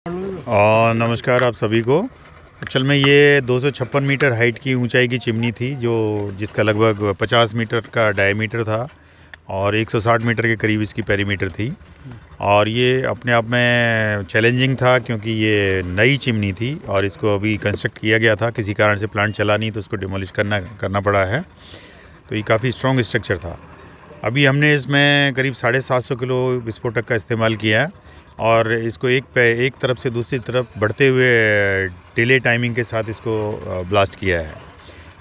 और नमस्कार आप सभी को। असल में ये 256 मीटर हाइट की ऊंचाई की चिमनी थी जिसका लगभग 50 मीटर का डायमीटर था और 160 मीटर के करीब इसकी पेरीमीटर थी। और ये अपने आप में चैलेंजिंग था क्योंकि ये नई चिमनी थी और इसको अभी कंस्ट्रक्ट किया गया था। किसी कारण से प्लांट चला नहीं तो उसको डिमोलिश करना पड़ा है। तो ये काफ़ी स्ट्रॉन्ग स्ट्रक्चर था। अभी हमने इसमें करीब 750 किलो विस्फोटक का इस्तेमाल किया है और इसको एक तरफ से दूसरी तरफ बढ़ते हुए डिले टाइमिंग के साथ इसको ब्लास्ट किया है।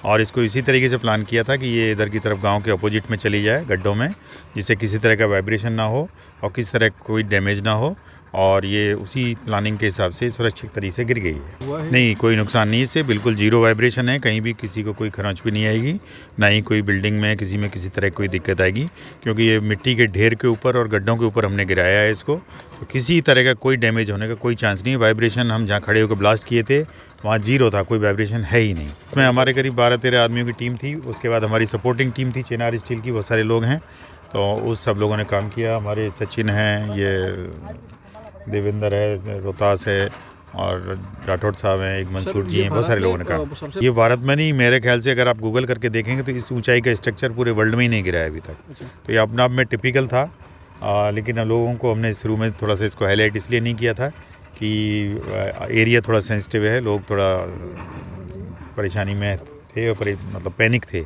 और इसको इसी तरीके से प्लान किया था कि ये इधर की तरफ गांव के अपोजिट में चली जाए गड्ढों में, जिससे किसी तरह का वाइब्रेशन ना हो और किसी तरह कोई डैमेज ना हो। और ये उसी प्लानिंग के हिसाब से सुरक्षित तरीके से गिर गई है। नहीं, कोई नुकसान नहीं, इससे बिल्कुल जीरो वाइब्रेशन है। कहीं भी किसी को कोई खरोंच भी नहीं आएगी, ना ही कोई बिल्डिंग में किसी तरह कोई दिक्कत आएगी, क्योंकि ये मिट्टी के ढेर के ऊपर और गड्ढों के ऊपर हमने गिराया है इसको। तो किसी तरह का कोई डैमेज होने का कोई चांस नहीं है। वाइब्रेशन हम जहाँ खड़े होकर ब्लास्ट किए थे वहाँ जीरो था, कोई वाइब्रेशन है ही नहीं। उसमें हमारे करीब 12-13 आदमियों की टीम थी। उसके बाद हमारी सपोर्टिंग टीम थी चिनार स्टील की, बहुत सारे लोग हैं। तो उस सब लोगों ने काम किया। हमारे सचिन हैं, ये देवेंद्र है, रोहतास है और राठौड़ साहब हैं, एक मंसूर जी हैं, बहुत सारे लोगों ने काम। ये भारत में नहीं, मेरे ख्याल से अगर आप गूगल करके देखेंगे तो इस ऊंचाई का स्ट्रक्चर पूरे वर्ल्ड में ही नहीं गिरा है अभी तक। तो ये अपने आप में टिपिकल था। लेकिन लोगों को हमने शुरू में थोड़ा सा इसको हाईलाइट इसलिए नहीं किया था कि एरिया थोड़ा सेंसिटिव है, लोग थोड़ा परेशानी में थे और मतलब पैनिक थे।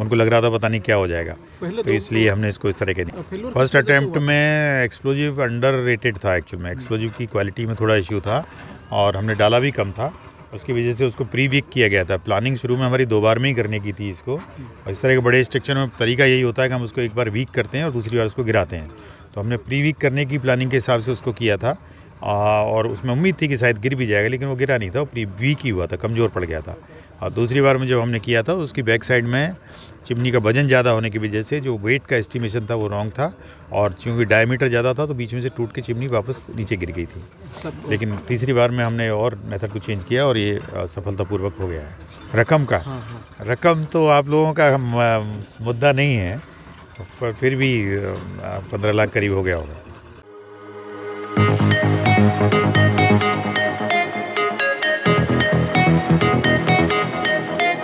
उनको लग रहा था पता नहीं क्या हो जाएगा, तो इसलिए हमने इसको इस तरह के नहीं। फर्स्ट अटैम्प्ट में एक्सप्लोजिव अंडर रेटेड था। एक्चुअल में एक्सप्लोजिव की क्वालिटी में थोड़ा इश्यू था और हमने डाला भी कम था। उसकी वजह से उसको प्री वीक किया गया था। प्लानिंग शुरू में हमारी 2 बार में ही करने की थी इसको। और इस तरह के बड़े स्ट्रक्चर में तरीका यही होता है कि हम उसको एक बार वीक करते हैं और दूसरी बार उसको गिराते हैं। तो हमने प्री वीक करने की प्लानिंग के हिसाब से उसको किया था और उसमें उम्मीद थी कि शायद गिर भी जाएगा, लेकिन वो गिरा नहीं था, वो प्री वीक ही हुआ था, कमज़ोर पड़ गया था। और दूसरी बार में जब हमने किया था उसकी बैक साइड में चिमनी का वजन ज़्यादा होने की वजह से जो वेट का एस्टिमेशन था वो रॉन्ग था और चूँकि डायमीटर ज़्यादा था तो बीच में से टूट के चिमनी वापस नीचे गिर गई थी। लेकिन तीसरी बार में हमने और मेथड को चेंज किया और ये सफलतापूर्वक हो गया है। रकम तो आप लोगों का मुद्दा नहीं है, पर फिर भी 15 लाख करीब हो गया होगा।